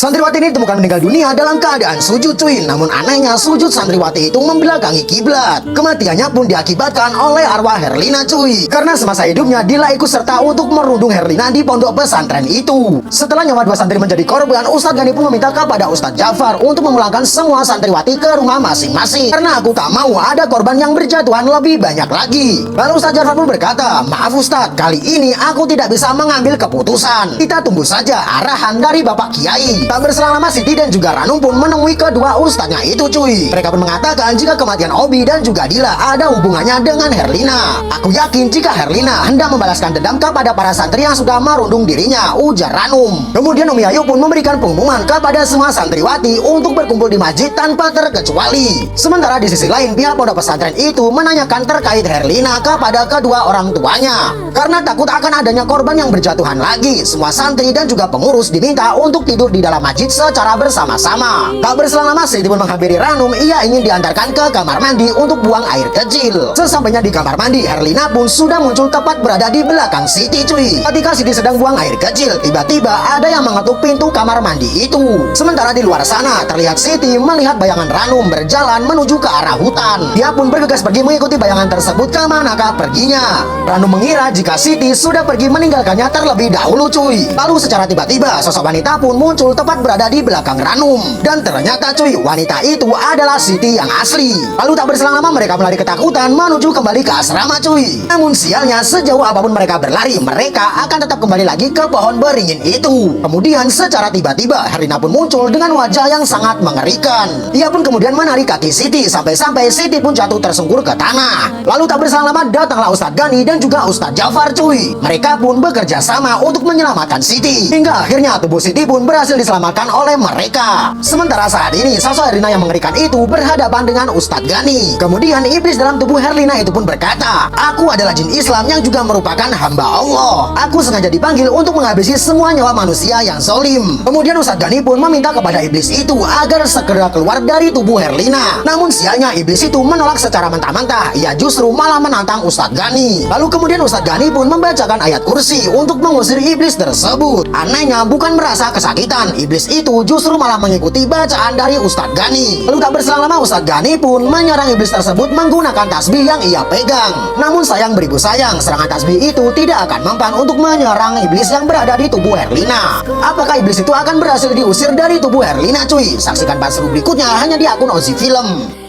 Santriwati ini ditemukan meninggal dunia dalam keadaan sujud cuy. Namun anehnya sujud santriwati itu membelakangi kiblat. Kematiannya pun diakibatkan oleh arwah Herlina cuy. Karena semasa hidupnya Dila ikut serta untuk merundung Herlina di pondok pesantren itu. Setelah nyawa dua santri menjadi korban, Ustadz Gani pun meminta kepada Ustadz Jafar untuk memulangkan semua santriwati ke rumah masing-masing. Karena aku tak mau ada korban yang berjatuhan lebih banyak lagi. Lalu Ustadz Jafar pun berkata, maaf Ustadz, kali ini aku tidak bisa mengambil keputusan. Kita tunggu saja arahan dari Bapak Kiai. Tak berselang lama Siti dan juga Ranum pun menemui kedua ustadznya itu cuy. Mereka pun mengatakan jika kematian Obi dan juga Dila ada hubungannya dengan Herlina. Aku yakin jika Herlina hendak membalaskan dendam kepada para santri yang sudah merundung dirinya, ujar Ranum. Kemudian Umi Ayu pun memberikan pengumuman kepada semua santriwati untuk berkumpul di masjid tanpa terkecuali. Sementara di sisi lain pihak pondok pesantren itu menanyakan terkait Herlina kepada kedua orang tuanya. Karena takut akan adanya korban yang berjatuhan lagi, semua santri dan juga pengurus diminta untuk tidur di dalam masjid secara bersama-sama. Tak berselang lama Siti pun menghampiri Ranum. Ia ingin diantarkan ke kamar mandi untuk buang air kecil. Sesampainya di kamar mandi, Herlina pun sudah muncul tepat berada di belakang Siti cuy. Ketika Siti sedang buang air kecil, tiba-tiba ada yang mengetuk pintu kamar mandi itu. Sementara di luar sana terlihat Siti melihat bayangan Ranum berjalan menuju ke arah hutan. Dia pun bergegas pergi mengikuti bayangan tersebut ke manakah perginya. Ranum mengira jika Siti sudah pergi meninggalkannya terlebih dahulu cuy. Lalu secara tiba-tiba sosok wanita pun muncul tepat berada di belakang Ranum. Dan ternyata cuy, wanita itu adalah Siti yang asli. Lalu tak berselang lama mereka melari ketakutan menuju kembali ke asrama cuy. Namun sialnya sejauh apapun mereka berlari, mereka akan tetap kembali lagi ke pohon beringin itu. Kemudian secara tiba-tiba Herlina pun muncul dengan wajah yang sangat mengerikan. Ia pun kemudian menarik kaki Siti sampai-sampai Siti pun jatuh tersungkur ke tanah. Lalu tak berselang lama datanglah Ustadz Gani dan juga Ustadz Jafar cuy. Mereka pun bekerja sama untuk menyelamatkan Siti. Hingga akhirnya tubuh Siti pun berhasil diselamatkan oleh mereka. Sementara saat ini sosok Herlina yang mengerikan itu berhadapan dengan Ustadz Gani. Kemudian iblis dalam tubuh Herlina itu pun berkata, aku adalah jin Islam yang juga merupakan hamba Allah. Aku sengaja dipanggil untuk menghabisi semua nyawa manusia yang zolim. Kemudian Ustadz Gani pun meminta kepada iblis itu agar segera keluar dari tubuh Herlina. Namun sialnya iblis itu menolak secara mentah-mentah. Ia justru malah menantang Ustadz Gani. Lalu kemudian Ustadz Gani pun membacakan ayat kursi untuk mengusir iblis tersebut. Anehnya bukan merasa kesakitan, iblis itu justru malah mengikuti bacaan dari Ustadz Gani. Lalu tak berselang lama Ustadz Gani pun menyerang iblis tersebut menggunakan tasbih yang ia pegang. Namun sayang beribu sayang, serangan tasbih itu tidak akan mempan untuk menyerang iblis yang berada di tubuh Herlina. Apakah iblis itu akan berhasil diusir dari tubuh Herlina cuy? Saksikan part seru berikutnya hanya di akun Ozi Film.